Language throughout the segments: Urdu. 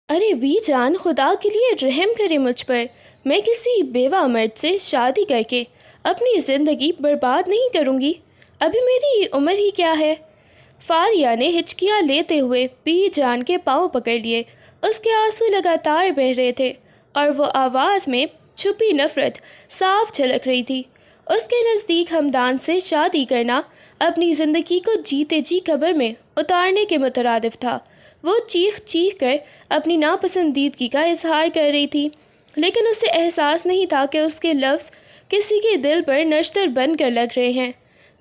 ارے بی جان، خدا کے لیے رحم کرے مجھ پر۔ میں کسی بیوہ مرد سے شادی کر کے اپنی زندگی برباد نہیں کروں گی۔ ابھی میری عمر ہی کیا ہے؟ فاریہ نے ہچکیاں لیتے ہوئے بی جان کے پاؤں پکڑ لیے۔ اس کے آنسو لگاتار بہہ رہے تھے اور وہ آواز میں چھپی نفرت صاف جھلک رہی تھی۔ اس کے نزدیک ہمدان سے شادی کرنا اپنی زندگی کو جیتے جی قبر میں اتارنے کے مترادف تھا۔ وہ چیخ چیخ کر اپنی ناپسندیدگی کا اظہار کر رہی تھی، لیکن اسے احساس نہیں تھا کہ اس کے لفظ کسی کے دل پر نشتر بن کر لگ رہے ہیں۔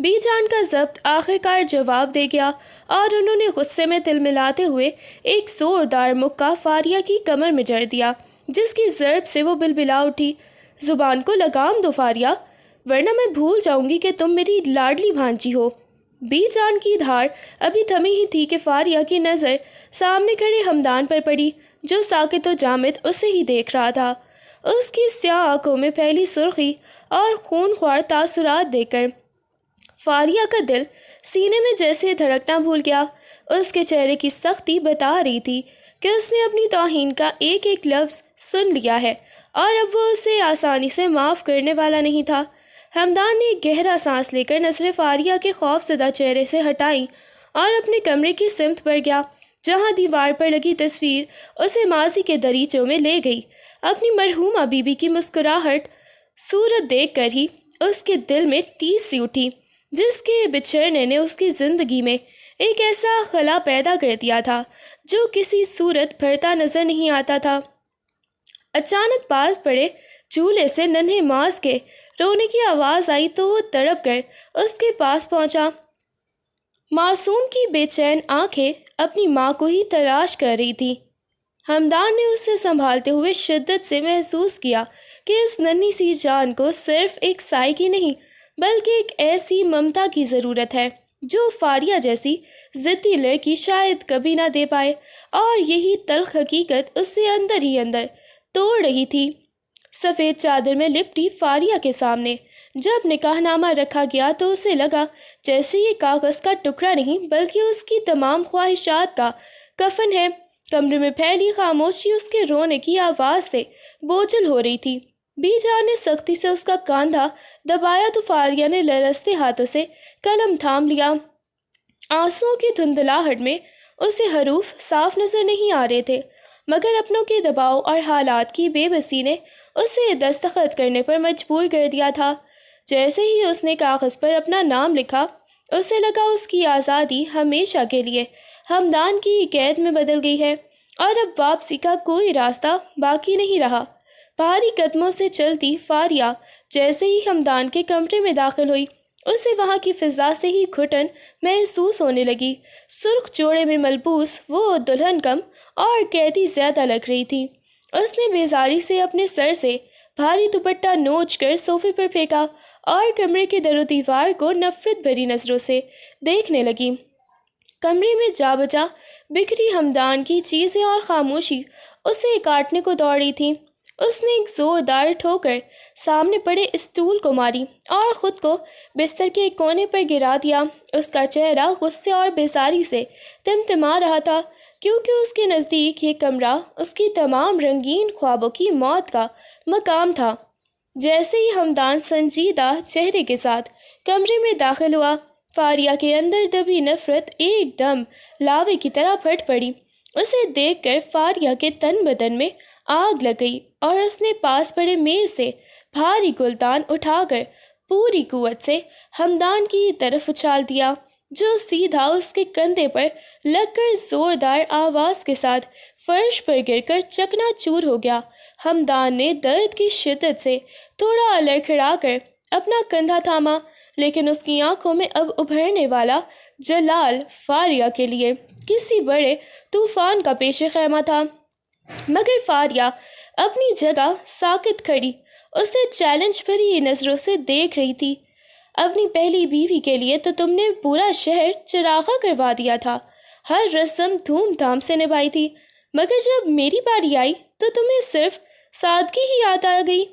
بی جان کا ضبط آخرکار جواب دے گیا اور انہوں نے غصے میں تلملاتے ہوئے ایک زوردار مکہ فاریہ کی کمر میں جڑ دیا، جس کی ضرب سے وہ بلبلا اٹھی۔ زبان کو لگام دو فاریہ، ورنہ میں بھول جاؤں گی کہ تم میری لاڈلی بھانجی ہو۔ بی جان کی دھار ابھی تھمی ہی تھی کہ فاریہ کی نظر سامنے کھڑے ہمدان پر پڑی، جو ساکت و جامد اسے ہی دیکھ رہا تھا۔ اس کی سیاہ آنکھوں میں پھیلی سرخی اور خون خوار تاثرات دیکھ کر فاریہ کا دل سینے میں جیسے دھڑکنا بھول گیا۔ اس کے چہرے کی سختی بتا رہی تھی کہ اس نے اپنی توہین کا ایک ایک لفظ سن لیا ہے اور اب وہ اسے آسانی سے معاف کرنے والا نہیں تھا۔ ہمدان نے ایک گہرا سانس لے کر نظریں فاریہ کے خوف زدہ چہرے سے ہٹائیں اور اپنے کمرے کی سمت بڑھ گیا، جہاں دیوار پر لگی تصویر اسے ماضی کے دریچوں میں لے گئی۔ اپنی مرحومہ بیوی کی مسکراہٹ صورت دیکھ کر ہی اس کے دل میں ٹیس سی اٹھی، جس کے بچھڑنے نے اس کی زندگی میں ایک ایسا خلا پیدا کر دیا تھا جو کسی صورت بھرتا نظر نہیں آتا تھا۔ اچانک پاس پڑے چولہے سے ننھے ماس کے رونے کی آواز آئی تو وہ تڑپ کر اس کے پاس پہنچا۔ معصوم کی بے چین آنکھیں اپنی ماں کو ہی تلاش کر رہی تھی۔ ہمدان نے اسے سنبھالتے ہوئے شدت سے محسوس کیا کہ اس ننھی سی جان کو صرف ایک سائے کی نہیں بلکہ ایک ایسی ممتا کی ضرورت ہے جو فاریہ جیسی ضدی لڑکی شاید کبھی نہ دے پائے، اور یہی تلخ حقیقت اسے اندر ہی اندر توڑ رہی تھی۔ سفید چادر میں لپٹی فاریہ کے سامنے جب نکاح نامہ رکھا گیا تو اسے لگا جیسے یہ کاغذ کا ٹکڑا نہیں بلکہ اس کی تمام خواہشات کا کفن ہے۔ کمرے میں پھیلی خاموشی اس کے رونے کی آواز سے بوجھل ہو رہی تھی۔ بی جان نے سختی سے اس کا کاندھا دبایا تو فاریہ نے لرزتے ہاتھوں سے قلم تھام لیا۔ آنسوؤں کی دھندلاہٹ میں اسے حروف صاف نظر نہیں آ رہے تھے، مگر اپنوں کے دباؤ اور حالات کی بے بسی نے اسے دستخط کرنے پر مجبور کر دیا تھا۔ جیسے ہی اس نے کاغذ پر اپنا نام لکھا، اسے لگا اس کی آزادی ہمیشہ کے لیے ہمدان کی قید میں بدل گئی ہے اور اب واپسی کا کوئی راستہ باقی نہیں رہا۔ بھاری قدموں سے چلتی فاریہ جیسے ہی ہمدان کے کمرے میں داخل ہوئی، اسے وہاں کی فضا سے ہی گھٹن محسوس ہونے لگی۔ سرخ جوڑے میں ملبوس وہ دلہن کم اور قیدی زیادہ لگ رہی تھی۔ اس نے بیزاری سے اپنے سر سے بھاری دوپٹہ نوچ کر صوفے پر پھینکا اور کمرے کے در و دیوار کو نفرت بھری نظروں سے دیکھنے لگی۔ کمرے میں جا بجا بکھری ہمدان کی چیزیں اور خاموشی اسے کاٹنے کو دوڑ رہی تھی۔ اس نے ایک زوردار ٹھوکر سامنے پڑے اسٹول کو ماری اور خود کو بستر کے ایک کونے پر گرا دیا۔ اس کا چہرہ غصے اور بیزاری سے تمتما رہا تھا، کیونکہ اس کے نزدیک یہ کمرہ اس کی تمام رنگین خوابوں کی موت کا مقام تھا۔ جیسے ہی ہمدان سنجیدہ چہرے کے ساتھ کمرے میں داخل ہوا، فاریہ کے اندر دبی نفرت ایک دم لاوے کی طرح پھٹ پڑی۔ اسے دیکھ کر فاریہ کے تن بدن میں آگ لگ گئی اور اس نے پاس پڑے میز سے بھاری گلدان اٹھا کر پوری قوت سے ہمدان کی طرف اچھال دیا، جو سیدھا اس کے کندھے پر لگ کر زوردار آواز کے ساتھ فرش پر گر کر چکنا چور ہو گیا۔ ہمدان نے درد کی شدت سے تھوڑا لڑکھڑا کر اپنا کندھا تھاما، لیکن اس کی آنکھوں میں اب ابھرنے والا جلال فاریہ کے لیے کسی بڑے طوفان کا پیش خیمہ تھا۔ مگر فاریہ اپنی جگہ ساکت کھڑی اسے چیلنج بھری نظروں سے دیکھ رہی تھی۔ اپنی پہلی بیوی کے لیے تو تم نے پورا شہر چراغاں کروا دیا تھا، ہر رسم دھوم دھام سے نبھائی تھی، مگر جب میری باری آئی تو تمہیں صرف سادگی ہی یاد آ گئی۔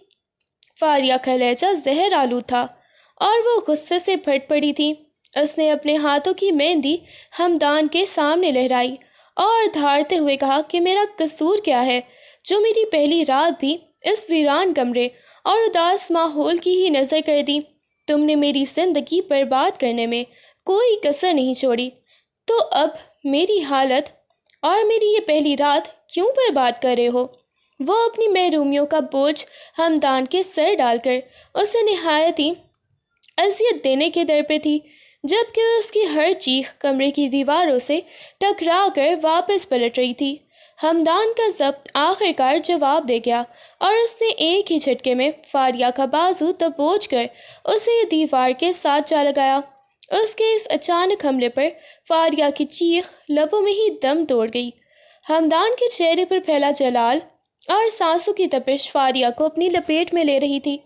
فاریہ کا لہجہ زہر آلود تھا اور وہ غصے سے پھٹ پڑی تھی۔ اس نے اپنے ہاتھوں کی مہندی ہمدان کے سامنے لہرائی اور دھاڑتے ہوئے کہا کہ میرا قصور کیا ہے جو میری پہلی رات بھی اس ویران کمرے اور اداس ماحول کی ہی نظر کر دی۔ تم نے میری زندگی برباد کرنے میں کوئی کسر نہیں چھوڑی، تو اب میری حالت اور میری یہ پہلی رات کیوں برباد کر رہے ہو؟ وہ اپنی محرومیوں کا بوجھ ہمدان کے سر ڈال کر اسے نہایت ہی اذیت دینے کے در پہ تھی، جبکہ اس کی ہر چیخ کمرے کی دیواروں سے ٹکرا کر واپس پلٹ رہی تھی۔ ہمدان کا ضبط آخر کار جواب دے گیا اور اس نے ایک ہی جھٹکے میں فاریہ کا بازو دبوچ کر اسے دیوار کے ساتھ جا لگایا۔ اس کے اس اچانک حملے پر فاریہ کی چیخ لبوں میں ہی دم توڑ گئی۔ ہمدان کے چہرے پر پھیلا جلال اور سانسوں کی تپش فاریہ کو اپنی لپیٹ میں لے رہی تھی۔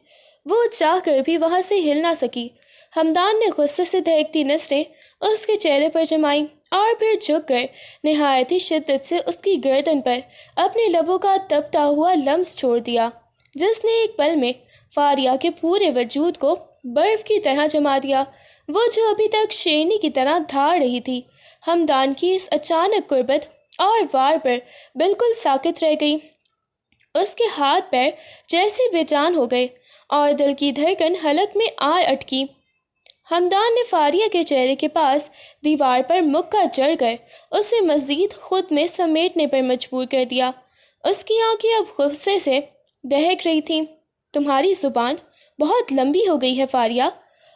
وہ چاہ کر بھی وہاں سے ہل نہ سکی۔ ہمدان نے غصے سے دہکتی نظریں اس کے چہرے پر جمائیں اور پھر جھک کر نہایت ہی شدت سے اس کی گردن پر اپنے لبوں کا تپتا ہوا لمس چھوڑ دیا، جس نے ایک پل میں فاریہ کے پورے وجود کو برف کی طرح جما دیا۔ وہ جو ابھی تک شیرنی کی طرح دھاڑ رہی تھی، ہمدان کی اس اچانک قربت اور وار پر بالکل ساکت رہ گئی۔ اس کے ہاتھ پیر جیسے بے جان ہو گئے اور دل کی دھڑکن حلق میں آ اٹکی۔ ہمدان نے فاریہ کے چہرے کے پاس دیوار پر مکہ جڑ کر اسے مزید خود میں سمیٹنے پر مجبور کر دیا۔ اس کی آنکھیں اب غصے سے دہک رہی تھیں۔ تمہاری زبان بہت لمبی ہو گئی ہے فاریہ،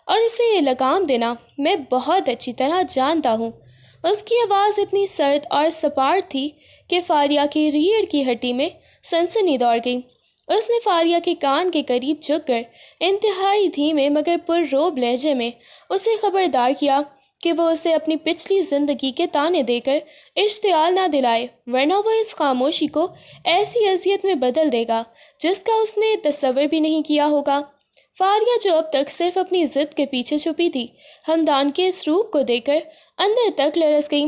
اور اسے لگام دینا میں بہت اچھی طرح جانتا ہوں۔ اس کی آواز اتنی سرد اور سپاٹ تھی کہ فاریہ کی ریڑھ کی ہڈی میں سنسنی دوڑ گئی۔ اس نے فاریہ کے کان کے قریب جھک کر انتہائی دھیمے مگر پرروب لہجے میں اسے خبردار کیا کہ وہ اسے اپنی پچھلی زندگی کے تانے دے کر اشتعال نہ دلائے، ورنہ وہ اس خاموشی کو ایسی اذیت میں بدل دے گا جس کا اس نے تصور بھی نہیں کیا ہوگا۔ فاریہ جو اب تک صرف اپنی ضد کے پیچھے چھپی تھی، ہمدان کے اس روپ کو دیکھ کر اندر تک لرز گئی۔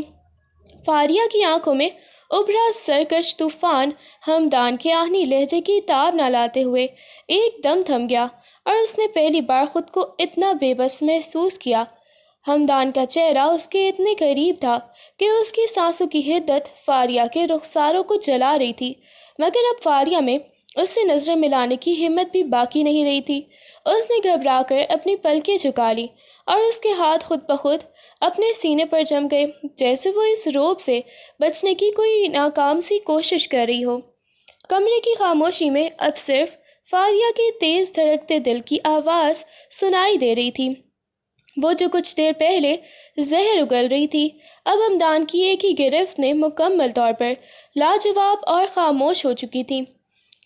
فاریہ کی آنکھوں میں ابھرا سرکش طوفان ہمدان کے آہنی لہجے کی تاب نہ لاتے ہوئے ایک دم تھم گیا، اور اس نے پہلی بار خود کو اتنا بے بس محسوس کیا۔ ہمدان کا چہرہ اس کے اتنے قریب تھا کہ اس کی سانسوں کی حدت فاریہ کے رخساروں کو جلا رہی تھی، مگر اب فاریہ میں اس سے نظر ملانے کی ہمت بھی باقی نہیں رہی تھی۔ اس نے گھبرا کر اپنی پلکیں جھکا لی اور اس کے ہاتھ خود بخود اپنے سینے پر جم گئے، جیسے وہ اس روب سے بچنے کی کوئی ناکام سی کوشش کر رہی ہو۔ کمرے کی خاموشی میں اب صرف فاریہ کے تیز دھڑکتے دل کی آواز سنائی دے رہی تھی، وہ جو کچھ دیر پہلے زہر اگل رہی تھی، اب ہمدان کی ایک ہی گرفت میں مکمل طور پر لاجواب اور خاموش ہو چکی تھی۔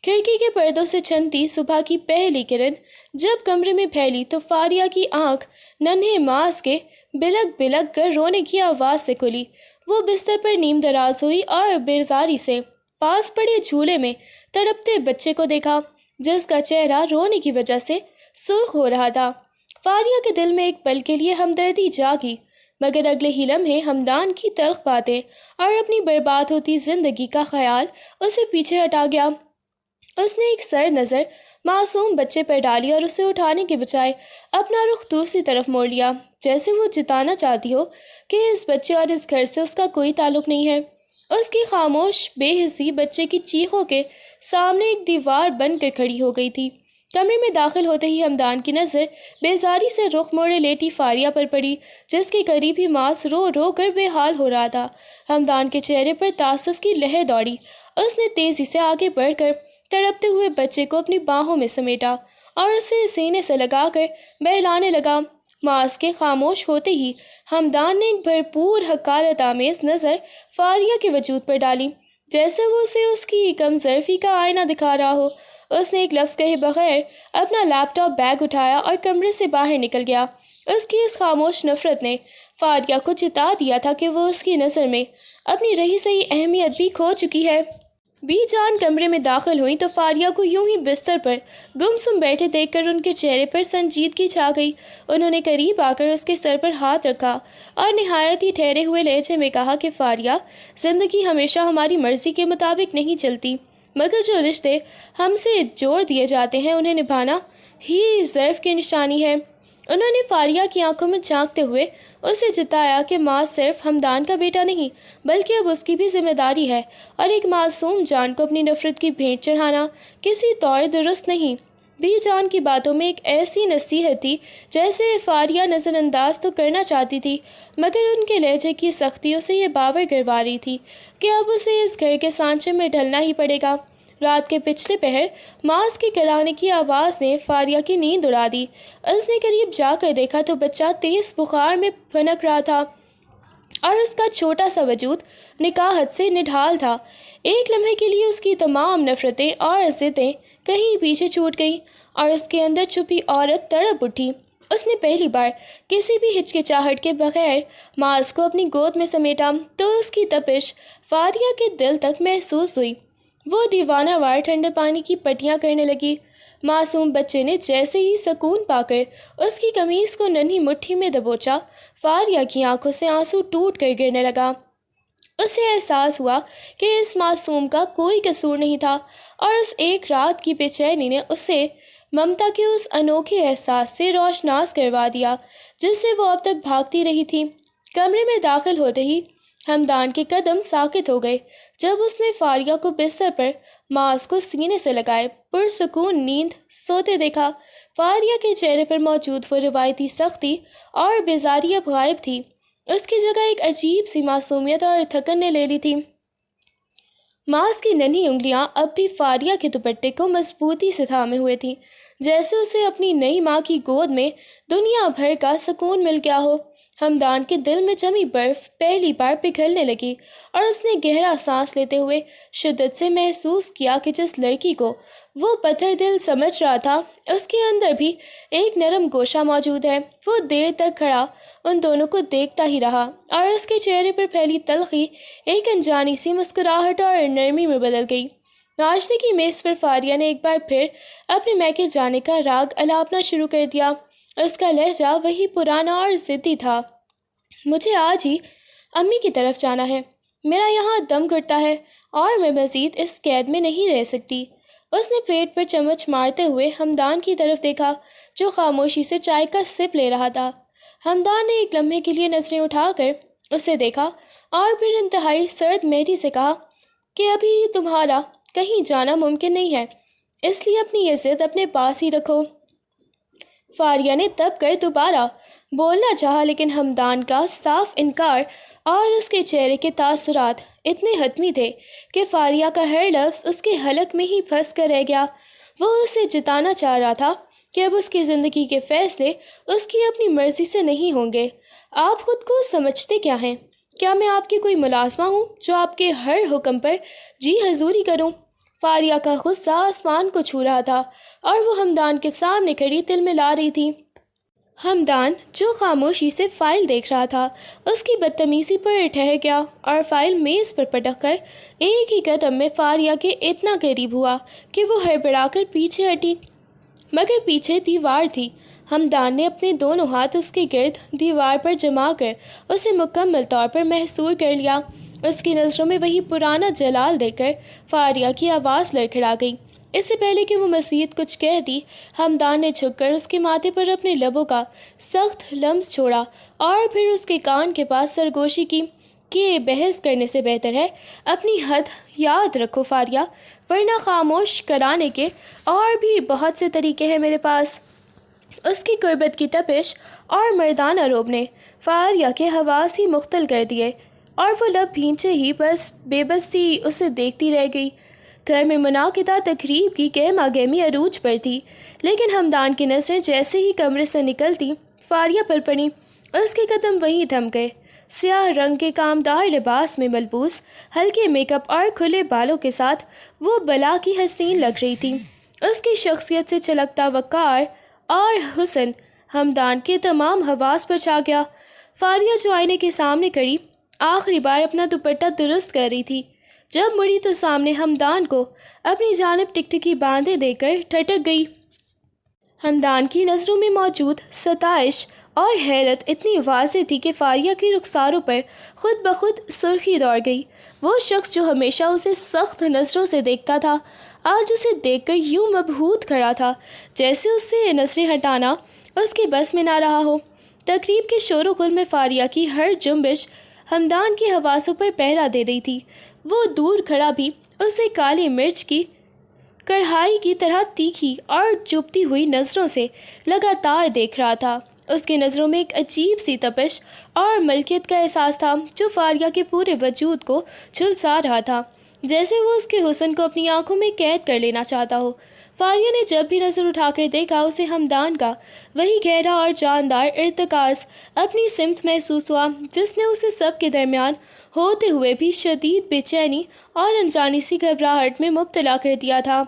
کھڑکی کے پردوں سے چھنتی صبح کی پہلی کرن جب کمرے میں پھیلی تو فاریہ کی آنکھ ننھے ماس کے بلک بلک کر رونے کی آواز سے کھلی۔ وہ بستر پر نیم دراز ہوئی اور بیزاری سے پاس پڑے جھولے میں تڑپتے بچے کو دیکھا، جس کا چہرہ رونے کی وجہ سے سرخ ہو رہا تھا۔ فاریہ کے دل میں ایک پل کے لیے ہمدردی جاگی، مگر اگلے ہی لمحے ہمدان کی تلخ باتیں اور اپنی برباد ہوتی زندگی کا خیال اسے پیچھے ہٹا گیا۔ اس نے ایک سر نظر معصوم بچے پر ڈالی اور اسے اٹھانے کے بجائے اپنا رخ دوسری طرف موڑ لیا، جیسے وہ جتانا چاہتی ہو کہ اس بچے اور اس گھر سے اس کا کوئی تعلق نہیں ہے۔ اس کی خاموش بے حسی بچے کی چیخوں کے سامنے ایک دیوار بن کر کھڑی ہو گئی تھی۔ کمرے میں داخل ہوتے ہی ہمدان کی نظر بیزاری سے رخ موڑے لیٹی فاریہ پر پڑی، جس کے قریب ہی ماس رو رو کر بے حال ہو رہا تھا۔ ہمدان کے چہرے پر تعصب کی لہر دوڑی۔ اس نے تیزی سے آگے بڑھ کر تڑپتے ہوئے بچے کو اپنی باہوں میں سمیٹا اور اسے سینے سے لگا کر بہلانے لگا۔ ماس کے خاموش ہوتے ہی ہمدان نے ایک بھرپور حقارت آمیز نظر فاریہ کے وجود پر ڈالی، جیسے وہ اسے اس کی کم ظرفی کا آئینہ دکھا رہا ہو۔ اس نے ایک لفظ کہے بغیر اپنا لیپ ٹاپ بیگ اٹھایا اور کمرے سے باہر نکل گیا۔ اس کی اس خاموش نفرت نے فاریہ کو چتا دیا تھا کہ وہ اس کی نظر میں اپنی رہی سہی اہمیت بھی کھو چکی ہے۔ بی جان کمرے میں داخل ہوئی تو فاریہ کو یوں ہی بستر پر گمسم بیٹھے دیکھ کر ان کے چہرے پر سنجیدگی چھا گئی۔ انہوں نے قریب آ کر اس کے سر پر ہاتھ رکھا اور نہایت ہی ٹھہرے ہوئے لہجے میں کہا کہ فاریہ، زندگی ہمیشہ ہماری مرضی کے مطابق نہیں چلتی، مگر جو رشتے ہم سے جوڑ دیے جاتے ہیں انہیں نبھانا ہی ضعف کی نشانی ہے۔ انہوں نے فاریہ کی آنکھوں میں جھانکتے ہوئے اسے جتایا کہ ماں صرف ہمدان کا بیٹا نہیں بلکہ اب اس کی بھی ذمہ داری ہے، اور ایک معصوم جان کو اپنی نفرت کی بھیٹ چڑھانا کسی طور درست نہیں۔ بی جان کی باتوں میں ایک ایسی نصیحت تھی جیسے فاریہ نظر انداز تو کرنا چاہتی تھی، مگر ان کے لہجے کی سختی اسے یہ باور کروا رہی تھی کہ اب اسے اس گھر کے سانچے میں ڈھلنا ہی پڑے گا۔ رات کے پچھلے پہر ماس کے کرانے کی آواز نے فاریہ کی نیند اڑا دی۔ اس نے قریب جا کر دیکھا تو بچہ تیز بخار میں پھنک رہا تھا اور اس کا چھوٹا سا وجود نکاحت سے نڈھال تھا۔ ایک لمحے کے لیے اس کی تمام نفرتیں اور ضدیں کہیں پیچھے چھوٹ گئیں اور اس کے اندر چھپی عورت تڑپ اٹھی۔ اس نے پہلی بار کسی بھی ہچکچاہٹ کے بغیر ماس کو اپنی گود میں سمیٹا تو اس کی تپش فاریہ کے دل تک محسوس ہوئی۔ وہ دیوانہ وار ٹھنڈے پانی کی پٹیاں کرنے لگی۔ معصوم بچے نے جیسے ہی سکون پا کر اس کی قمیص کو ننھی مٹھی میں دبوچا، فاریہ کی آنکھوں سے آنسو ٹوٹ کر گرنے لگا۔ اسے احساس ہوا کہ اس معصوم کا کوئی قصور نہیں تھا، اور اس ایک رات کی بے چینی نے اسے ممتا کے اس انوکھے احساس سے روشناس کروا دیا جس سے وہ اب تک بھاگتی رہی تھی۔ کمرے میں داخل ہوتے ہی ہمدان کے قدم ساکت ہو گئے جب اس نے فاریہ کو بستر پر ماس کو سینے سے لگائے پرسکون نیند سوتے دیکھا۔ فاریہ کے چہرے پر موجود وہ روایتی سختی اور بیزاری اب غائب تھی، اس کی جگہ ایک عجیب سی معصومیت اور تھکن نے لے لی تھی۔ ماس کی ننھی انگلیاں اب بھی فاریہ کے دوپٹے کو مضبوطی سے تھامے ہوئے تھیں، جیسے اسے اپنی نئی ماں کی گود میں دنیا بھر کا سکون مل گیا ہو۔ ہمدان کے دل میں جمی برف پہلی بار پگھلنے لگی اور اس نے گہرا سانس لیتے ہوئے شدت سے محسوس کیا کہ جس لڑکی کو وہ پتھر دل سمجھ رہا تھا اس کے اندر بھی ایک نرم گوشہ موجود ہے۔ وہ دیر تک کھڑا ان دونوں کو دیکھتا ہی رہا اور اس کے چہرے پر پھیلی تلخی ایک انجانی سی مسکراہٹ اور نرمی میں بدل گئی۔ ناشتے کی میز پر فاریہ نے ایک بار پھر اپنے میکے جانے کا راگ الاپنا شروع کر دیا۔ اس کا لہجہ وہی پرانا اور ضدی تھا۔ مجھے آج ہی امی کی طرف جانا ہے، میرا یہاں دم گھٹتا ہے اور میں مزید اس قید میں نہیں رہ سکتی۔ اس نے پلیٹ پر چمچ مارتے ہوئے ہمدان کی طرف دیکھا جو خاموشی سے چائے کا سپ لے رہا تھا۔ ہمدان نے ایک لمحے کے لیے نظریں اٹھا کر اسے دیکھا اور پھر انتہائی سرد مہری سے کہا کہ ابھی تمہارا کہیں جانا ممکن نہیں ہے، اس لیے اپنی یہ ضد اپنے پاس ہی رکھو۔ فاریہ نے تب کر دوبارہ بولنا چاہا لیکن ہمدان کا صاف انکار اور اس کے چہرے کے تاثرات اتنے حتمی تھے کہ فاریہ کا ہر لفظ اس کے حلق میں ہی پھنس کر رہ گیا۔ وہ اسے جتانا چاہ رہا تھا کہ اب اس کی زندگی کے فیصلے اس کی اپنی مرضی سے نہیں ہوں گے۔ آپ خود کو سمجھتے کیا ہیں؟ کیا میں آپ کی کوئی ملازمہ ہوں جو آپ کے ہر حکم پر جی حضوری کروں؟ فاریہ کا غصہ آسمان کو چھو رہا تھا اور وہ ہمدان کے سامنے کھڑی تل میں لا رہی تھی۔ ہمدان جو خاموشی سے فائل دیکھ رہا تھا اس کی بدتمیزی پر ٹھہر گیا اور فائل میز پر پٹک کر ایک ہی قدم میں فاریہ کے اتنا قریب ہوا کہ وہ ہڑبڑا کر پیچھے ہٹی، مگر پیچھے دیوار تھی۔ ہمدان نے اپنے دونوں ہاتھ اس کے گرد دیوار پر جما کر اسے مکمل طور پر محصور کر لیا۔ اس کی نظروں میں وہی پرانا جلال دیکھ کر فاریہ کی آواز لڑکھڑا گئی۔ اس سے پہلے کہ وہ مزید کچھ کہتی، ہمدان نے جھک کر اس کے ماتھے پر اپنے لبوں کا سخت لمس چھوڑا اور پھر اس کے کان کے پاس سرگوشی کی کہ بحث کرنے سے بہتر ہے اپنی حد یاد رکھو فاریہ، ورنہ خاموش کرانے کے اور بھی بہت سے طریقے ہیں میرے پاس۔ اس کی قربت کی تپش اور مردانہ روب نے فاریہ کے حواس ہی مختل کر دیے اور وہ لب بھینچے ہی بس بے بسی اسے دیکھتی رہ گئی۔ گھر میں منعقدہ تقریب کی گہما گہمی عروج پر تھی، لیکن ہمدان کی نظریں جیسے ہی کمرے سے نکلتی فاریہ پر پڑیں، اس کے قدم وہیں تھم گئے۔ سیاہ رنگ کے کامدار لباس میں ملبوس، ہلکے میک اپ اور کھلے بالوں کے ساتھ وہ بلا کی حسین لگ رہی تھی۔ اس کی شخصیت سے چھلکتا وقار اور حسن ہمدان کے تمام حواس پر چھا گیا۔ فاریہ جو آئینے کے سامنے کھڑی آخری بار اپنا دوپٹہ درست کر رہی تھی، جب مڑی تو سامنے ہمدان کو اپنی جانب ٹکٹکی باندھے دے کر ٹھٹک گئی۔ ہمدان کی نظروں میں موجود ستائش اور حیرت اتنی واضح تھی کہ فاریہ کے رخساروں پر خود بخود سرخی دوڑ گئی۔ وہ شخص جو ہمیشہ اسے سخت نظروں سے دیکھتا تھا آج اسے دیکھ کر یوں مبہوت کھڑا تھا جیسے اس سے نظریں ہٹانا اس کے بس میں نہ رہا ہو۔ تقریب کے شور و غل میں فاریہ کی ہر جنبش ہمدان کے حواسوں پر پہرا دے رہی تھی۔ وہ دور کھڑا بھی اسے کالی مرچ کی کڑھائی کی طرح تیکھی اور چبھتی ہوئی نظروں سے لگاتار دیکھ رہا تھا۔ اس کی نظروں میں ایک عجیب سی تپش اور ملکیت کا احساس تھا جو فاریہ کے پورے وجود کو جھلسا رہا تھا، جیسے وہ اس کے حسن کو اپنی آنکھوں میں قید کر لینا چاہتا ہو۔ فاریہ نے جب بھی نظر اٹھا کر دیکھا اسے ہمدان کا وہی گہرا اور جاندار ارتکاز اپنی سمت محسوس ہوا جس نے اسے سب کے درمیان ہوتے ہوئے بھی شدید بے چینی اور انجانی سی گھبراہٹ میں مبتلا کر دیا تھا۔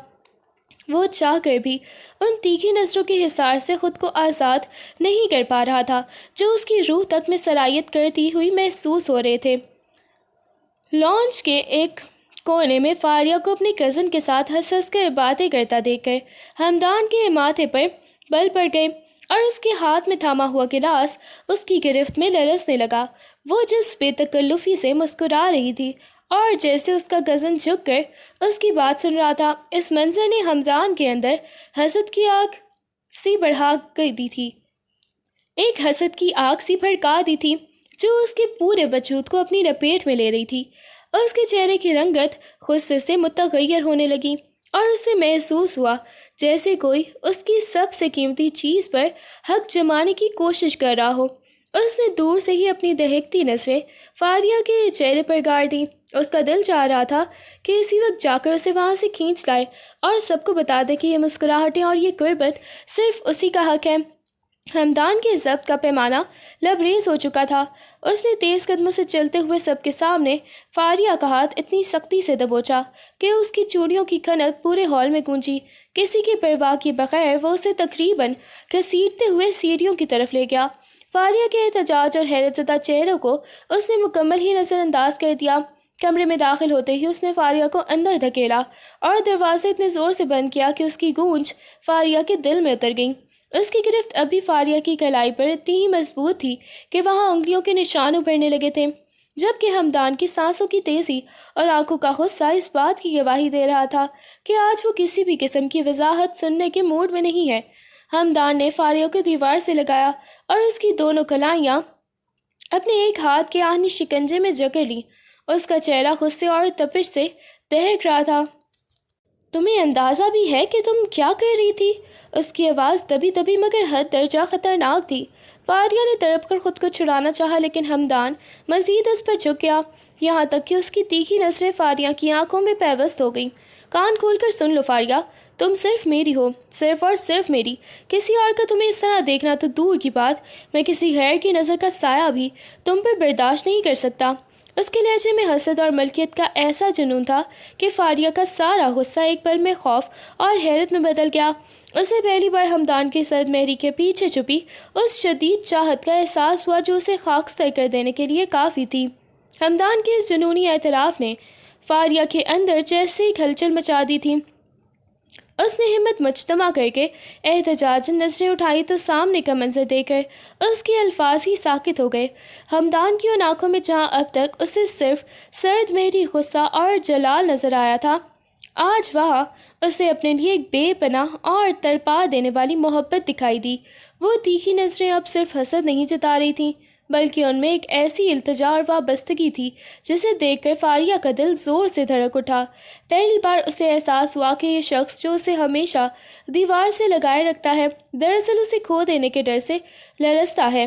وہ چاہ کر بھی ان تیکھی نظروں کے حصار سے خود کو آزاد نہیں کر پا رہا تھا جو اس کی روح تک میں سرایت کرتی ہوئی محسوس ہو رہے تھے۔ لانچ کے ایک کونے میں فاریہ کو اپنے کزن کے ساتھ ہنس ہنس کر باتیں کرتا دیکھ کر ہمدان کے ماتھے پر بل پڑ گئے اور اس کے ہاتھ میں تھاما ہوا گلاس اس کی گرفت میں لرزنے لگا۔ وہ جس بے تکلفی سے مسکرا رہی تھی اور جیسے اس کا کزن جھک کر اس کی بات سن رہا تھا، اس منظر نے ہمدان کے اندر حسد کی آگ سی بڑھا دی تھی، ایک حسد کی آگ سی بھڑکا دی تھی جو اس کے پورے وجود کو اپنی لپیٹ میں لے رہی تھی۔ اس کے چہرے کی رنگت غصے سے متغیر ہونے لگی اور اسے محسوس ہوا جیسے کوئی اس کی سب سے قیمتی چیز پر حق جمانے کی کوشش کر رہا ہو۔ اس نے دور سے ہی اپنی دہکتی نظریں فاریہ کے چہرے پر گاڑ دیں۔ اس کا دل چاہ رہا تھا کہ اسی وقت جا کر اسے وہاں سے کھینچ لائے اور سب کو بتا دے کہ یہ مسکراہٹیں اور یہ قربت صرف اسی کا حق ہے۔ ہمدان کے ضبط کا پیمانہ لبریز ہو چکا تھا۔ اس نے تیز قدموں سے چلتے ہوئے سب کے سامنے فاریہ کا ہاتھ اتنی سختی سے دبوچا کہ اس کی چوڑیوں کی کھنک پورے ہال میں گونجی۔ کسی کی پرواہ کیے بغیر وہ اسے تقریباً گھسیٹتے ہوئے سیڑھیوں کی طرف لے گیا۔ فاریہ کے احتجاج اور حیرت زدہ چہروں کو اس نے مکمل ہی نظر انداز کر دیا۔ کمرے میں داخل ہوتے ہی اس نے فاریہ کو اندر دھکیلا اور دروازے اتنے زور سے بند کیا کہ اس کی گونج فاریہ کے دل میں اتر گئی۔ اس کی گرفت ابھی فاریہ کی کلائی پر اتنی ہی مضبوط تھی کہ وہاں انگلیوں کے نشان ابھرنے لگے تھے، جبکہ ہمدان کی سانسوں کی تیزی اور آنکھوں کا غصہ اس بات کی گواہی دے رہا تھا کہ آج وہ کسی بھی قسم کی وضاحت سننے کے موڈ میں نہیں ہے۔ ہمدان نے فاریہ کو دیوار سے لگایا اور اس کی دونوں کلائیاں اپنے ایک ہاتھ کے آہنی شکنجے میں جکڑ لیں۔ اس کا چہرہ غصے اور تپش سے دہک رہا تھا۔ تمہیں اندازہ بھی ہے کہ تم کیا کر رہی تھی؟ اس کی آواز دبی دبی مگر حد درجہ خطرناک تھی۔ فاریہ نے تڑپ کر خود کو چھڑانا چاہا لیکن ہمدان مزید اس پر جھک گیا، یہاں تک کہ اس کی تیکھی نظریں فاریہ کی آنکھوں میں پیوست ہو گئیں۔ کان کھول کر سن لو فاریہ، تم صرف میری ہو، صرف اور صرف میری۔ کسی اور کا تمہیں اس طرح دیکھنا تو دور کی بات، میں کسی غیر کی نظر کا سایہ بھی تم پر برداشت نہیں کر سکتا۔ اس کے لہجے میں حسد اور ملکیت کا ایسا جنون تھا کہ فاریہ کا سارا غصہ ایک پل میں خوف اور حیرت میں بدل گیا۔ اسے پہلی بار ہمدان کی سرد مہری کے پیچھے چھپی اس شدید چاہت کا احساس ہوا جو اسے خاکستر کر دینے کے لیے کافی تھی۔ ہمدان کے اس جنونی اعتراف نے فاریہ کے اندر جیسے ایک ہلچل مچا دی تھی۔ اس نے ہمت مجتمع کر کے احتجاجاً نظریں اٹھائی تو سامنے کا منظر دیکھ کر اس کے الفاظ ہی ساکت ہو گئے۔ ہمدان کی ان آنکھوں میں جہاں اب تک اسے صرف سرد مہری غصہ اور جلال نظر آیا تھا، آج وہاں اسے اپنے لیے ایک بے پناہ اور تڑپا دینے والی محبت دکھائی دی۔ وہ تیکھی نظریں اب صرف حسد نہیں جتا رہی تھیں بلکہ ان میں ایک ایسی التجا اور وابستگی تھی جسے دیکھ کر فاریہ کا دل زور سے دھڑک اٹھا۔ پہلی بار اسے احساس ہوا کہ یہ شخص جو اسے ہمیشہ دیوار سے لگائے رکھتا ہے دراصل اسے کھو دینے کے ڈر سے لرزتا ہے۔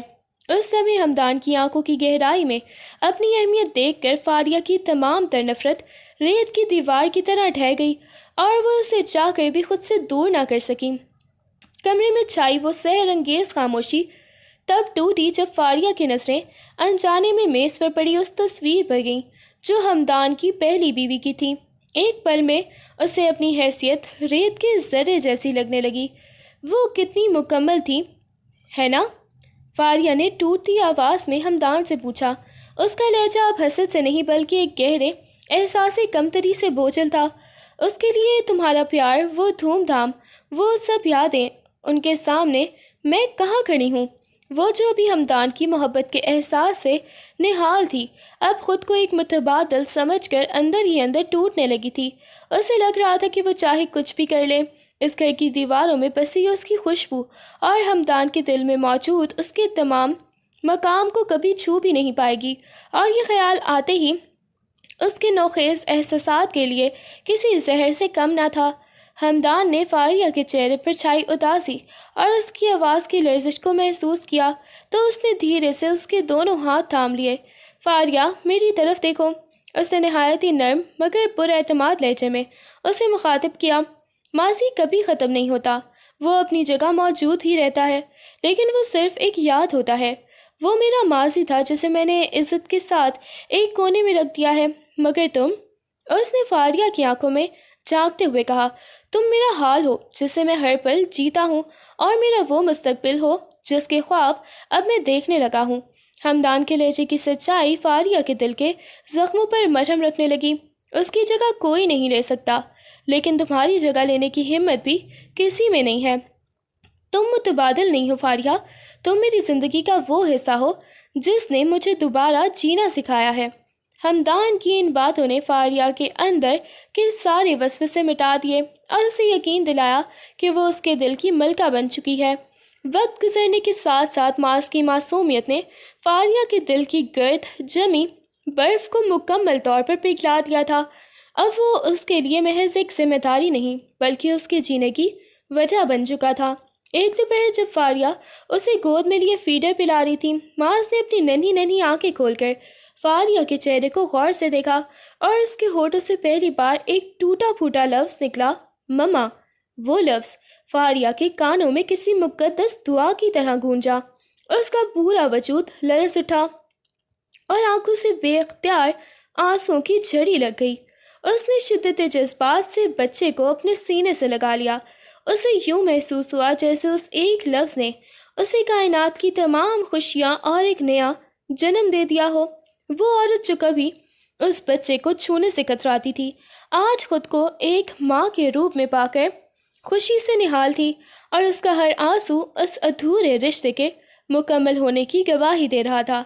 اس لمحے ہمدان کی آنکھوں کی گہرائی میں اپنی اہمیت دیکھ کر فاریہ کی تمام تر نفرت ریت کی دیوار کی طرح ڈھہ گئی اور وہ اسے چاہ کر بھی خود سے دور نہ کر سکی۔ کمرے میں چھائی وہ سحر انگیز خاموشی تب ٹوٹی جب فاریہ کی نظریں انجانے میں میز پر پڑی اس تصویر پر گئیں جو ہمدان کی پہلی بیوی کی تھی۔ ایک پل میں اسے اپنی حیثیت ریت کے ذرے جیسی لگنے لگی۔ وہ کتنی مکمل تھی، ہے نا؟ فاریہ نے ٹوٹتی آواز میں ہمدان سے پوچھا۔ اس کا لہجہ اب حسد سے نہیں بلکہ ایک گہرے احساس کمتری سے بوجھل تھا۔ اس کے لیے تمہارا پیار، وہ دھوم دھام، وہ سب یادیں، ان کے سامنے میں کہاں کھڑی ہوں؟ وہ جو ابھی ہمدان کی محبت کے احساس سے نہال تھی، اب خود کو ایک متبادل سمجھ کر اندر ہی اندر ٹوٹنے لگی تھی۔ اسے لگ رہا تھا کہ وہ چاہے کچھ بھی کر لے، اس گھر کی دیواروں میں بسی اس کی خوشبو اور ہمدان کے دل میں موجود اس کے تمام مقام کو کبھی چھو بھی نہیں پائے گی۔ اور یہ خیال آتے ہی اس کے نوخیز احساسات کے لیے کسی زہر سے کم نہ تھا۔ ہمدان نے فاریہ کے چہرے پر چھائی اداسی اور اس کی آواز کی لرزش کو محسوس کیا تو اس نے دھیرے سے اس کے دونوں ہاتھ تھام لیے۔ فاریہ، میری طرف دیکھو، اس نے نہایت ہی نرم مگر پراعتماد لہجے میں اسے مخاطب کیا۔ ماضی کبھی ختم نہیں ہوتا، وہ اپنی جگہ موجود ہی رہتا ہے، لیکن وہ صرف ایک یاد ہوتا ہے۔ وہ میرا ماضی تھا جسے میں نے عزت کے ساتھ ایک کونے میں رکھ دیا ہے، مگر تم، اس نے فاریہ کی آنکھوں میں جھانکتے ہوئے کہا، تم میرا حال ہو جسے میں ہر پل جیتا ہوں، اور میرا وہ مستقبل ہو جس کے خواب اب میں دیکھنے لگا ہوں۔ ہمدان کے لہجے کی سچائی فاریہ کے دل کے زخموں پر مرہم رکھنے لگی۔ اس کی جگہ کوئی نہیں لے سکتا، لیکن تمہاری جگہ لینے کی ہمت بھی کسی میں نہیں ہے۔ تم متبادل نہیں ہو فاریہ، تم میری زندگی کا وہ حصہ ہو جس نے مجھے دوبارہ جینا سکھایا ہے۔ ہمدان کی ان باتوں نے فاریہ کے اندر کے سارے وسوسے مٹا دیے اور اسے یقین دلایا کہ وہ اس کے دل کی ملکہ بن چکی ہے۔ وقت گزرنے کے ساتھ ساتھ ماس کی معصومیت نے فاریہ کے دل کی گرد جمی برف کو مکمل طور پر پگھلا دیا تھا۔ اب وہ اس کے لیے محض ایک ذمہ داری نہیں بلکہ اس کے جینے کی وجہ بن چکا تھا۔ ایک دوپہر جب فاریہ اسے گود میں لیے فیڈر پلا رہی تھی، ماس نے اپنی ننھی ننھی آنکھیں کھول کر فاریہ کے چہرے کو غور سے دیکھا اور اس کے ہونٹوں سے پہلی بار ایک ٹوٹا پھوٹا لفظ نکلا، مما۔ وہ لفظ فاریہ کے کانوں میں کسی مقدس دعا کی طرح گونجا۔ اس کا پورا وجود لرز اٹھا اور آنکھوں سے بے اختیار آنسوؤں کی جھڑی لگ گئی۔ اس نے شدت جذبات سے بچے کو اپنے سینے سے لگا لیا۔ اسے یوں محسوس ہوا جیسے اس ایک لفظ نے اسے کائنات کی تمام خوشیاں اور ایک نیا جنم دے دیا ہو۔ وہ عورت جو کبھی اس بچے کو چھونے سے کتراتی تھی، آج خود کو ایک ماں کے روپ میں پا کر خوشی سے نہال تھی، اور اس کا ہر آنسو اس ادھورے رشتے کے مکمل ہونے کی گواہی دے رہا تھا۔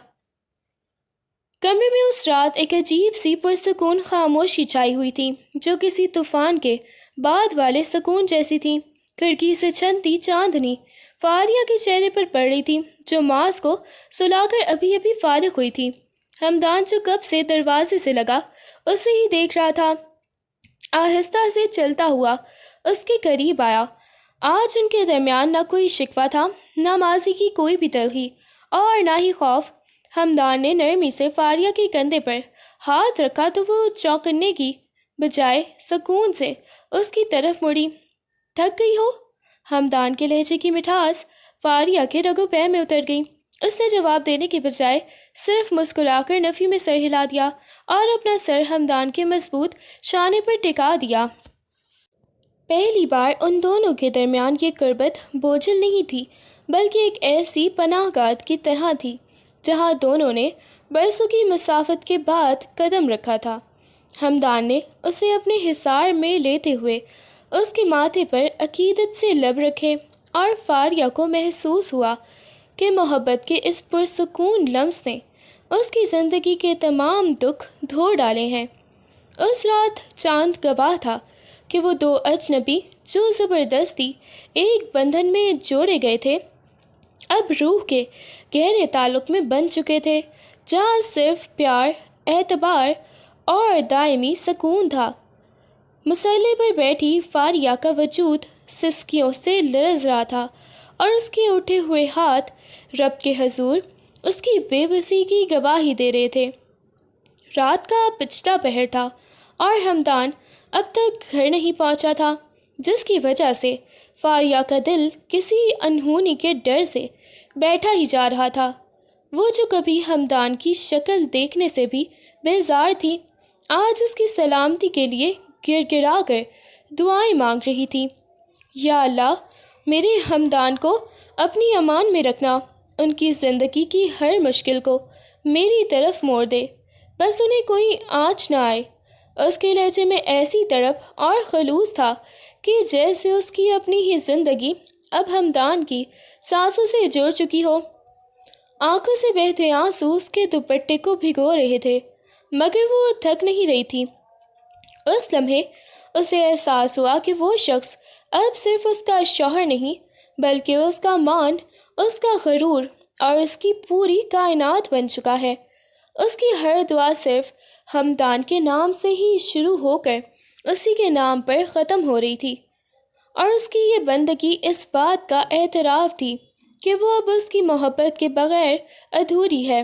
کمرے میں اس رات ایک عجیب سی پرسکون خاموشی چھائی ہوئی تھی جو کسی طوفان کے بعد والے سکون جیسی تھی۔ کھڑکی سے چھنتی چاندنی فاریہ کے چہرے پر پڑ رہی تھی جو ماس کو سلا کر ابھی ابھی فارغ ہوئی تھی۔ ہمدان جو کب سے دروازے سے لگا اسے ہی دیکھ رہا تھا، آہستہ سے چلتا ہوا اس کے قریب آیا۔ آج ان کے درمیان نہ کوئی شکوہ تھا، نہ ماضی کی کوئی بھی تلخی اور نہ ہی خوف۔ ہمدان نے نرمی سے فاریہ کے کندھے پر ہاتھ رکھا تو وہ چونکنے کی بجائے سکون سے اس کی طرف مڑی۔ تھک گئی ہو؟ ہمدان کے لہجے کی مٹھاس فاریہ کے رگو پے میں اتر گئی۔ اس نے جواب دینے کے بجائے صرف مسکرا کر نفی میں سر ہلا دیا اور اپنا سر ہمدان کے مضبوط شانے پر ٹکا دیا۔ پہلی بار ان دونوں کے درمیان یہ قربت بوجھل نہیں تھی بلکہ ایک ایسی پناہ گاہ کی طرح تھی جہاں دونوں نے برسوں کی مسافت کے بعد قدم رکھا تھا۔ ہمدان نے اسے اپنے حصار میں لیتے ہوئے اس کے ماتھے پر عقیدت سے لب رکھے اور فاریہ کو محسوس ہوا کہ محبت کے اس پرسکون لمس نے اس کی زندگی کے تمام دکھ دھو ڈالے ہیں۔ اس رات چاند گواہ تھا کہ وہ دو اجنبی جو زبردستی ایک بندھن میں جوڑے گئے تھے اب روح کے گہرے تعلق میں بن چکے تھے جہاں صرف پیار، اعتبار اور دائمی سکون تھا۔ مسلح پر بیٹھی فاریہ کا وجود سسکیوں سے لرز رہا تھا اور اس کے اٹھے ہوئے ہاتھ رب کے حضور اس کی بے بسی کی گواہی دے رہے تھے۔ رات کا پچھلا پہر تھا اور ہمدان اب تک گھر نہیں پہنچا تھا، جس کی وجہ سے فاریہ کا دل کسی انہونی کے ڈر سے بیٹھا ہی جا رہا تھا۔ وہ جو کبھی ہمدان کی شکل دیکھنے سے بھی بیزار تھی، آج اس کی سلامتی کے لیے گر گرا کر دعائیں مانگ رہی تھی۔ یا اللہ، میرے ہمدان کو اپنی امان میں رکھنا، ان کی زندگی کی ہر مشکل کو میری طرف موڑ دے، بس انہیں کوئی آنچ نہ آئے۔ اس کے لہجے میں ایسی تڑپ اور خلوص تھا کہ جیسے اس کی اپنی ہی زندگی اب ہمدان کی سانسوں سے جڑ چکی ہو۔ آنکھوں سے بہتے آنسو اس کے دوپٹے کو بھگو رہے تھے، مگر وہ تھک نہیں رہی تھی۔ اس لمحے اسے احساس ہوا کہ وہ شخص اب صرف اس کا شوہر نہیں، بلکہ اس کا مان، اس کا غرور اور اس کی پوری کائنات بن چکا ہے۔ اس کی ہر دعا صرف ہمدان کے نام سے ہی شروع ہو کر اسی کے نام پر ختم ہو رہی تھی، اور اس کی یہ بندگی اس بات کا اعتراف تھی کہ وہ اب اس کی محبت کے بغیر ادھوری ہے۔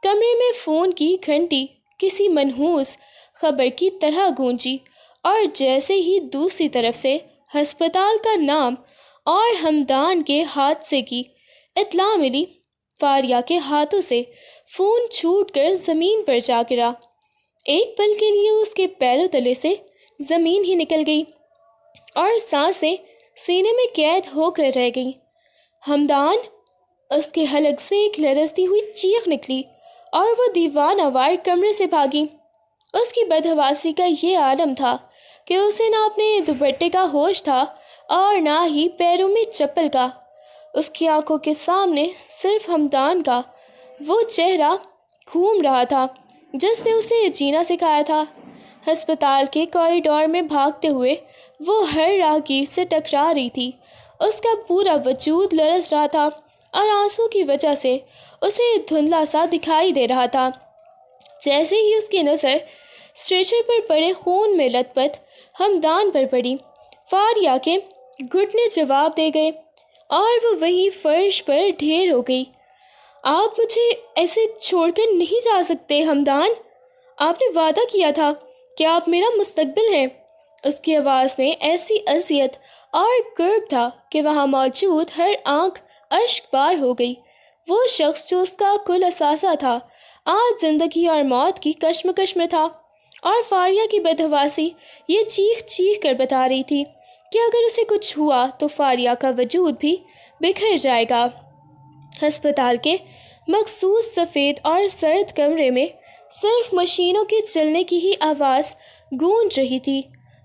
کمرے میں فون کی گھنٹی کسی منحوس خبر کی طرح گونجی، اور جیسے ہی دوسری طرف سے ہسپتال کا نام اور ہمدان کے حادثے کی اطلاع ملی، فاریہ کے ہاتھوں سے فون چھوٹ کر زمین پر جا گرا۔ ایک پل کے لیے اس کے پیروں تلے سے زمین ہی نکل گئی اور سانسیں سینے میں قید ہو کر رہ گئیں۔ ہمدان! اس کے حلق سے ایک لرزتی ہوئی چیخ نکلی اور وہ دیوانہ وار کمرے سے بھاگی۔ اس کی بدحواسی کا یہ عالم تھا کہ اسے نہ اپنے دوپٹے کا ہوش تھا اور نہ ہی پیروں میں چپل کا۔ اس کی آنکھوں کے سامنے صرف ہمدان کا وہ چہرہ گھوم رہا تھا جس نے اسے جینا سکھایا تھا۔ ہسپتال کے کوریڈور میں بھاگتے ہوئے وہ ہر راہگیر سے ٹکرا رہی تھی۔ اس کا پورا وجود لرز رہا تھا اور آنسو کی وجہ سے اسے دھندلا سا دکھائی دے رہا تھا۔ جیسے ہی اس کی نظر اسٹریچر پر پڑے خون میں لت پت ہمدان پر پڑی، فاریہ کے گھٹنے جواب دے گئے اور وہ وہی فرش پر ڈھیر ہو گئی۔ آپ مجھے ایسے چھوڑ کر نہیں جا سکتے ہمدان، آپ نے وعدہ کیا تھا کہ آپ میرا مستقبل ہیں۔ اس کی آواز میں ایسی اذیت اور کرب تھا کہ وہاں موجود ہر آنکھ اشک بار ہو گئی۔ وہ شخص جو اس کا کل اثاثہ تھا آج زندگی اور موت کی کشمکش میں تھا، اور فاریہ کی بدحواسی یہ چیخ چیخ کر بتا رہی تھی کہ اگر اسے کچھ ہوا تو فاریہ کا وجود بھی بکھر جائے گا۔ ہسپتال کے مخصوص سفید اور سرد کمرے میں صرف مشینوں کے چلنے کی ہی آواز گونج رہی تھی۔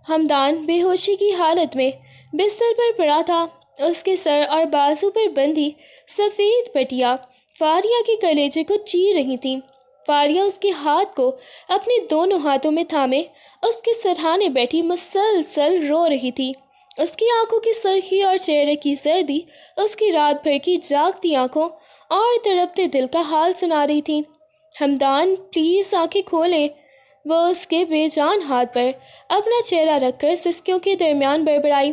ہمدان بے ہوشی کی حالت میں بستر پر پڑا تھا۔ اس کے سر اور بازو پر بندھی سفید پٹیاں فاریہ کے کلیجے کو چیر رہی تھیں۔ فاریہ اس کے ہاتھ کو اپنے دونوں ہاتھوں میں تھامے اس کے سرہانے بیٹھی مسلسل رو رہی تھی۔ اس کی آنکھوں کی سرخی اور چہرے کی سردی اس کی رات بھر کی جاگتی آنکھوں اور تڑپتے دل کا حال سنا رہی تھی۔ ہمدان پلیز آنکھیں کھولیں۔ وہ اس کے بے جان ہاتھ پر اپنا چہرہ رکھ کر سسکیوں کے درمیان بڑبڑائی،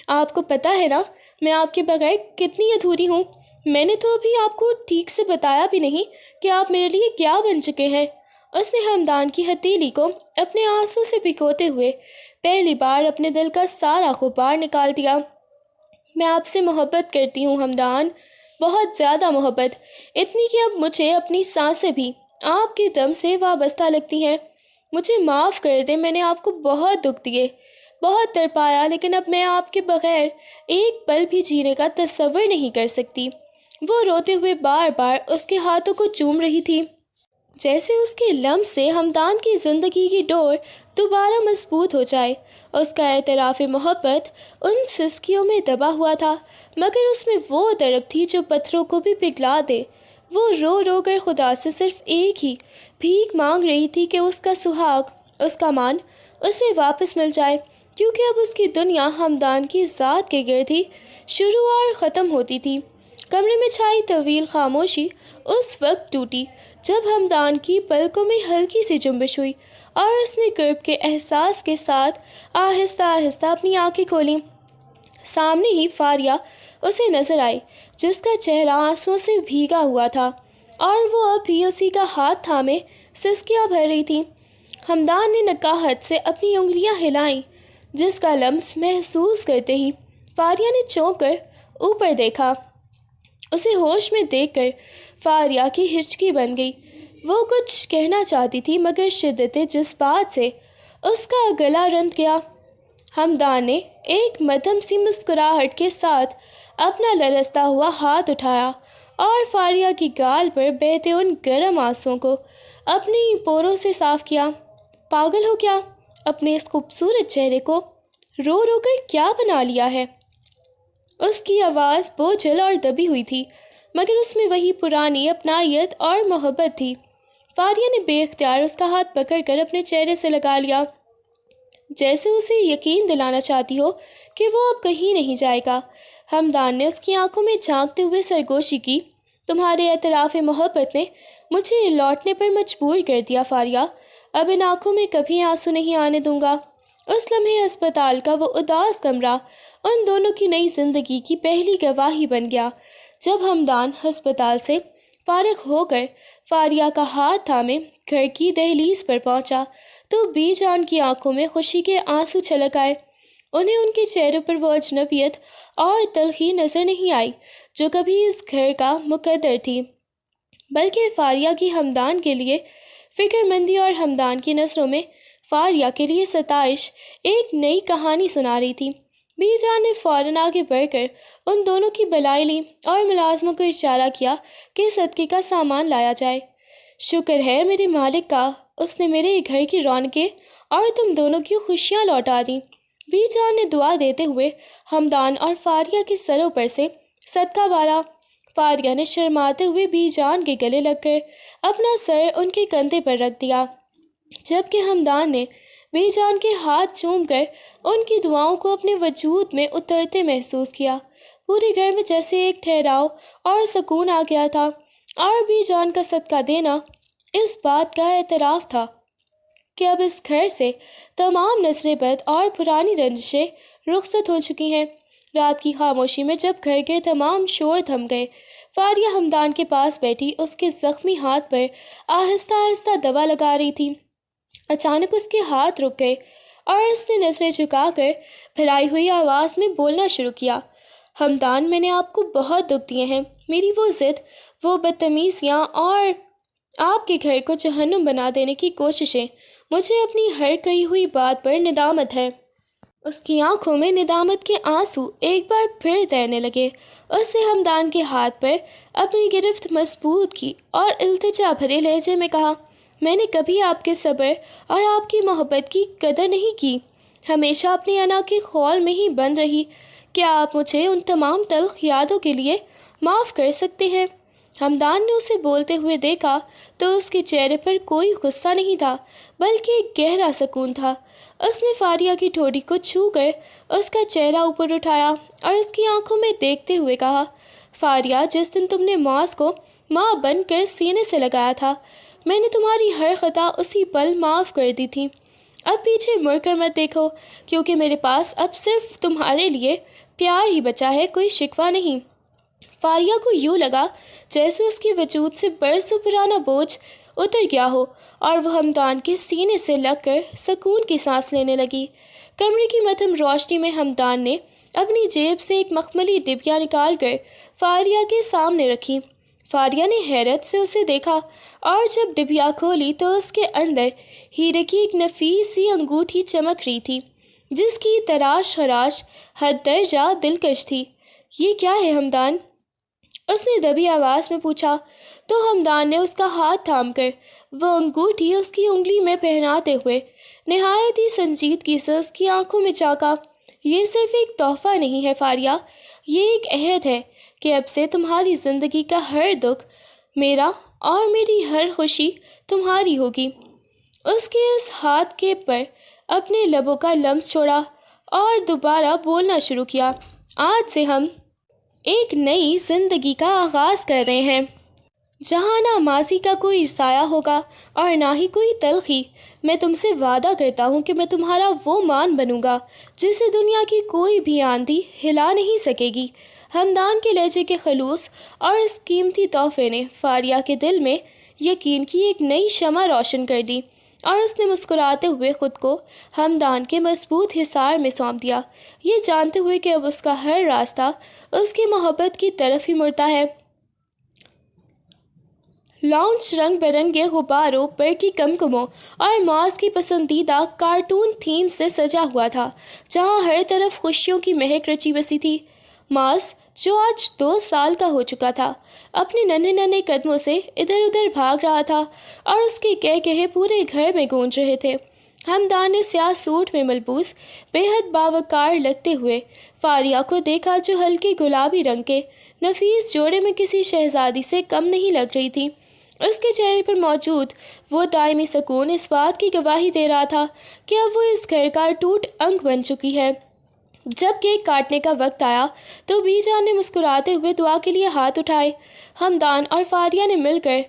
آپ کو پتہ ہے نا میں آپ کے بغیر کتنی ادھوری ہوں؟ میں نے تو ابھی آپ کو ٹھیک سے بتایا بھی نہیں کہ آپ میرے لیے کیا بن چکے ہیں۔ اس نے ہمدان کی ہتھیلی کو اپنے آنسو سے بھگوتے ہوئے پہلی بار اپنے دل کا سارا غبار نکال دیا۔ میں آپ سے محبت کرتی ہوں ہمدان، بہت زیادہ محبت، اتنی کہ اب مجھے اپنی سانسیں بھی آپ کے دم سے وابستہ لگتی ہیں۔ مجھے معاف کر دیں، میں نے آپ کو بہت دکھ دیے، بہت تڑپایا، لیکن اب میں آپ کے بغیر ایک پل بھی جینے کا تصور نہیں کر سکتی۔ وہ روتے ہوئے بار بار اس کے ہاتھوں کو چوم رہی تھی، جیسے اس کے لمس سے ہمدان کی زندگی کی ڈور دوبارہ مضبوط ہو جائے۔ اس کا اعتراف محبت ان سسکیوں میں دبا ہوا تھا، مگر اس میں وہ تڑپ تھی جو پتھروں کو بھی پگھلا دے۔ وہ رو رو کر خدا سے صرف ایک ہی بھیک مانگ رہی تھی کہ اس کا سہاگ، اس کا مان اسے واپس مل جائے، کیونکہ اب اس کی دنیا ہمدان کی ذات کے گرد ہی شروع اور ختم ہوتی تھی۔ کمرے میں چھائی طویل خاموشی اس وقت ٹوٹی جب ہمدان کی پلکوں میں ہلکی سی جنبش ہوئی اور اس نے کرب کے احساس کے ساتھ آہستہ آہستہ اپنی آنکھیں کھولیں۔ سامنے ہی فاریہ اسے نظر آئی، جس کا چہرہ آنسوؤں سے بھیگا ہوا تھا اور وہ اب بھی اسی کا ہاتھ تھامے سسکیاں بھر رہی تھی۔ ہمدان نے نکاہت سے اپنی انگلیاں ہلائیں، جس کا لمس محسوس کرتے ہی فاریہ نے چونک کر اوپر دیکھا۔ اسے ہوش میں دیکھ کر فاریہ کی ہچکی بن گئی۔ وہ کچھ کہنا چاہتی تھی مگر شدت جذبات سے اس کا گلا رند گیا۔ ہمدان نے ایک مدھم سی مسکراہٹ کے ساتھ اپنا لرزتا ہوا ہاتھ اٹھایا اور فاریہ کی گال پر بہتے ان گرم آنسوؤں کو اپنی پوروں سے صاف کیا۔ پاگل ہو کیا؟ اپنے اس خوبصورت چہرے کو رو رو کر کیا بنا لیا ہے؟ اس کی آواز بوجھل اور دبی ہوئی تھی، مگر اس میں وہی پرانی اپنائیت اور محبت تھی۔ فاریہ نے بے اختیار اس کا ہاتھ پکڑ کر اپنے چہرے سے لگا لیا، جیسے اسے یقین دلانا چاہتی ہو کہ وہ اب کہیں نہیں جائے گا۔ ہمدان نے اس کی آنکھوں میں جھانکتے ہوئے سرگوشی کی، تمہارے اعتراف محبت نے مجھے لوٹنے پر مجبور کر دیا فاریہ، اب ان آنکھوں میں کبھی آنسو نہیں آنے دوں گا۔ اس لمحے اسپتال کا وہ اداس کمرہ ان دونوں کی نئی زندگی کی پہلی گواہی بن گیا۔ جب ہمدان ہسپتال سے فارغ ہو کر فاریہ کا ہاتھ تھامے گھر کی دہلیز پر پہنچا تو بی جان کی آنکھوں میں خوشی کے آنسو چھلک آئے۔ انہیں ان کے چہروں پر وہ اجنبیت اور تلخی نظر نہیں آئی جو کبھی اس گھر کا مقدر تھی، بلکہ فاریہ کی ہمدان کے لیے فکر مندی اور ہمدان کی نظروں میں فاریہ کے لیے ستائش ایک نئی کہانی سنا رہی تھی۔ بی جان نے فوراً آگے بڑھ کر ان دونوں کی بلائی لی اور ملازموں کو اشارہ کیا کہ صدقے کا سامان لایا جائے۔ شکر ہے میرے مالک کا، اس نے میرے گھر کی رونقیں اور تم دونوں کی خوشیاں لوٹا دیں۔ بی جان نے دعا دیتے ہوئے ہمدان اور فاریہ کے سروں پر سے صدقہ بارا۔ فاریہ نے شرماتے ہوئے بی جان کے گلے لگ کر اپنا سر ان کے کندھے پر رکھ دیا، جبکہ ہمدان نے بی جان کے ہاتھ چوم کر ان کی دعاؤں کو اپنے وجود میں اترتے محسوس کیا۔ پورے گھر میں جیسے ایک ٹھہراؤ اور سکون آ گیا تھا، اور بی جان کا صدقہ دینا اس بات کا اعتراف تھا کہ اب اس گھر سے تمام نظر بد اور پرانی رنجشیں رخصت ہو چکی ہیں۔ رات کی خاموشی میں جب گھر کے تمام شور تھم گئے، فاریہ ہمدان کے پاس بیٹھی اس کے زخمی ہاتھ پر آہستہ آہستہ دوا لگا رہی تھی۔ اچانک اس کے ہاتھ رک گئے اور اس نے نظریں جھکا کر پھیلائی ہوئی آواز میں بولنا شروع کیا، ہمدان، میں نے آپ کو بہت دکھ دیے ہیں۔ میری وہ ضد، وہ بدتمیزیاں اور آپ کے گھر کو جہنم بنا دینے کی کوششیں، مجھے اپنی ہر کہی ہوئی بات پر ندامت ہے۔ اس کی آنکھوں میں ندامت کے آنسو ایک بار پھر تیرنے لگے۔ اس نے ہمدان کے ہاتھ پر اپنی گرفت مضبوط کی اور التجا بھرے لہجے میں کہا، میں نے کبھی آپ کے صبر اور آپ کی محبت کی قدر نہیں کی، ہمیشہ اپنی انا کے خول میں ہی بند رہی۔ کیا آپ مجھے ان تمام تلخ یادوں کے لیے معاف کر سکتے ہیں؟ ہمدان نے اسے بولتے ہوئے دیکھا تو اس کے چہرے پر کوئی غصہ نہیں تھا، بلکہ ایک گہرا سکون تھا۔ اس نے فاریہ کی ٹھوڑی کو چھو کر اس کا چہرہ اوپر اٹھایا اور اس کی آنکھوں میں دیکھتے ہوئے کہا، فاریہ، جس دن تم نے معاذ کو ماں بن کر سینے سے لگایا تھا، میں نے تمہاری ہر خطا اسی پل معاف کر دی تھی۔ اب پیچھے مڑ کر مت دیکھو، کیونکہ میرے پاس اب صرف تمہارے لیے پیار ہی بچا ہے، کوئی شکوہ نہیں۔ فاریہ کو یوں لگا جیسے اس کے وجود سے برسوں پرانا بوجھ اتر گیا ہو اور وہ ہمدان کے سینے سے لگ کر سکون کی سانس لینے لگی۔ کمرے کی مدھم روشنی میں ہمدان نے اپنی جیب سے ایک مخملی ڈبیا نکال کر فاریہ کے سامنے رکھی۔ فاریہ نے حیرت سے اسے دیکھا اور جب ڈبیا کھولی تو اس کے اندر ہیرے کی ایک نفیس سی انگوٹھی چمک رہی تھی، جس کی تراش خراش حد درجہ دلکش تھی۔ یہ کیا ہے ہمدان؟ اس نے دبی آواز میں پوچھا تو ہمدان نے اس کا ہاتھ تھام کر وہ انگوٹھی اس کی انگلی میں پہناتے ہوئے نہایت ہی سنجیدگی سے اس کی آنکھوں میں جھانکا۔ یہ صرف ایک تحفہ نہیں ہے فاریہ، یہ ایک عہد ہے کہ اب سے تمہاری زندگی کا ہر دکھ میرا اور میری ہر خوشی تمہاری ہوگی۔ اس کے اس ہاتھ کے پر اپنے لبوں کا لمس چھوڑا اور دوبارہ بولنا شروع کیا، آج سے ہم ایک نئی زندگی کا آغاز کر رہے ہیں، جہاں نہ ماضی کا کوئی سایہ ہوگا اور نہ ہی کوئی تلخی۔ میں تم سے وعدہ کرتا ہوں کہ میں تمہارا وہ مان بنوں گا جسے دنیا کی کوئی بھی آندھی ہلا نہیں سکے گی۔ ہمدان کے لہجے کے خلوص اور اس قیمتی تحفے نے فاریہ کے دل میں یقین کی ایک نئی شمع روشن کر دی، اور اس نے مسکراتے ہوئے خود کو ہمدان کے مضبوط حصار میں سونپ دیا، یہ جانتے ہوئے کہ اب اس کا ہر راستہ اس کی محبت کی طرف ہی مڑتا ہے۔ لاؤنج رنگ برنگے غباروں، برقی کمکموں اور معاذ کی پسندیدہ کارٹون تھیم سے سجا ہوا تھا، جہاں ہر طرف خوشیوں کی مہک رچی بسی تھی۔ معاذ، جو آج 2 سال کا ہو چکا تھا، اپنے ننھے ننھے قدموں سے ادھر ادھر بھاگ رہا تھا اور اس کے کہے پورے گھر میں گونج رہے تھے۔ ہمدان نے سیاہ سوٹ میں ملبوس بے حد باوقار لگتے ہوئے فاریہ کو دیکھا، جو ہلکے گلابی رنگ کے نفیس جوڑے میں کسی شہزادی سے کم نہیں لگ رہی تھی۔ اس کے چہرے پر موجود وہ دائمی سکون اس بات کی گواہی دے رہا تھا کہ اب وہ اس گھر کا ٹوٹ انگ بن چکی ہے۔ جب کیک کاٹنے کا وقت آیا تو بی جان نے مسکراتے ہوئے دعا کے لیے ہاتھ اٹھائے۔ ہمدان اور فاریہ نے مل کر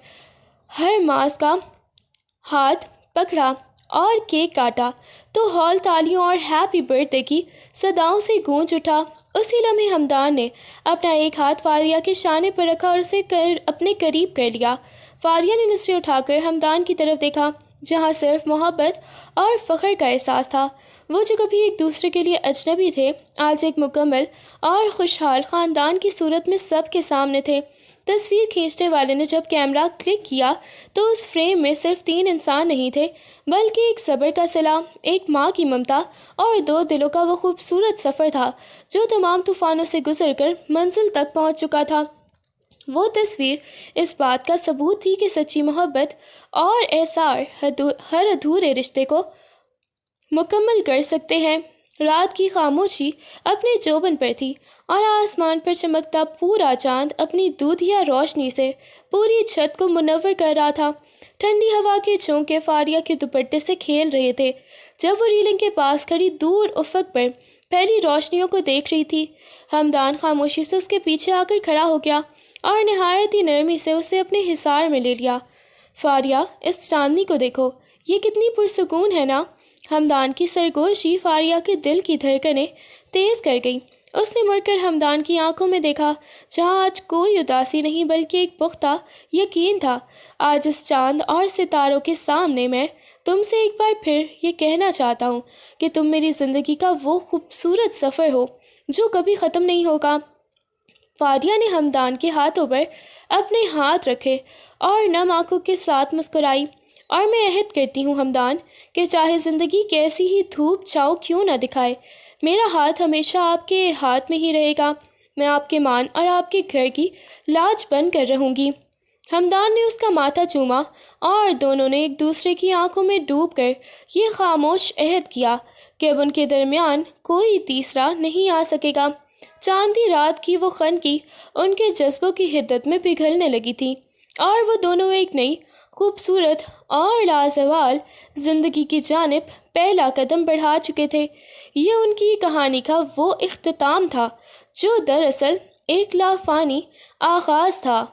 ہر ماس کا ہاتھ پکڑا اور کیک کاٹا تو ہال تالیوں اور ہیپی برتھ ڈے کی صداؤں سے گونج اٹھا۔ اسی لمحے ہمدان نے اپنا ایک ہاتھ فاریہ کے شانے پر رکھا اور اسے اپنے قریب کر لیا۔ فاریہ نے نظریں اٹھا کر ہمدان کی طرف دیکھا جہاں صرف محبت اور فخر کا احساس تھا۔ وہ جو کبھی ایک دوسرے کے لیے اجنبی تھے آج ایک مکمل اور خوشحال خاندان کی صورت میں سب کے سامنے تھے۔ تصویر کھینچنے والے نے جب کیمرہ کلک کیا تو اس فریم میں صرف 3 انسان نہیں تھے بلکہ ایک صبر کا صلہ، ایک ماں کی ممتا اور 2 دلوں کا وہ خوبصورت سفر تھا جو تمام طوفانوں سے گزر کر منزل تک پہنچ چکا تھا۔ وہ تصویر اس بات کا ثبوت تھی کہ سچی محبت اور احسار ہر ادھورے رشتے کو مکمل کر سکتے ہیں۔ رات کی خاموشی اپنے جوبن پر تھی اور آسمان پر چمکتا پورا چاند اپنی دودھیا روشنی سے پوری چھت کو منور کر رہا تھا۔ ٹھنڈی ہوا کے جھونکے فاریہ کے دوپٹے سے کھیل رہے تھے جب وہ ریلنگ کے پاس کھڑی دور افق پر پہلی روشنیوں کو دیکھ رہی تھی۔ ہمدان خاموشی سے اس کے پیچھے آ کر کھڑا ہو گیا اور نہایت ہی نرمی سے اسے اپنے حصار میں لے لیا۔ فاریہ، اس چاندنی کو دیکھو، یہ کتنی پرسکون ہے نا؟ ہمدان کی سرگوشی فاریہ کے دل کی دھڑکنیں تیز کر گئی۔ اس نے مڑ کر ہمدان کی آنکھوں میں دیکھا جہاں آج کوئی اداسی نہیں بلکہ ایک پختہ یقین تھا۔ آج اس چاند اور ستاروں کے سامنے میں تم سے ایک بار پھر یہ کہنا چاہتا ہوں کہ تم میری زندگی کا وہ خوبصورت سفر ہو جو کبھی ختم نہیں ہوگا۔ فاریہ نے ہمدان کے ہاتھوں پر اپنے ہاتھ رکھے اور نم آنکھوں کے ساتھ مسکرائی۔ اور میں عہد کرتی ہوں ہمدان کہ چاہے زندگی کیسی ہی دھوپ چھاؤ کیوں نہ دکھائے، میرا ہاتھ ہمیشہ آپ کے ہاتھ میں ہی رہے گا۔ میں آپ کے مان اور آپ کے گھر کی لاج بن کر رہوں گی۔ ہمدان نے اس کا ماتھا چوما اور دونوں نے ایک دوسرے کی آنکھوں میں ڈوب کر یہ خاموش عہد کیا کہ اب ان کے درمیان کوئی تیسرا نہیں آ سکے گا۔ چاندی رات کی وہ خنکی ان کے جذبوں کی حدت میں پگھلنے لگی تھی اور وہ دونوں ایک نئی خوبصورت اور لازوال زندگی کی جانب پہلا قدم بڑھا چکے تھے۔ یہ ان کی کہانی کا وہ اختتام تھا جو دراصل ایک لافانی آغاز تھا۔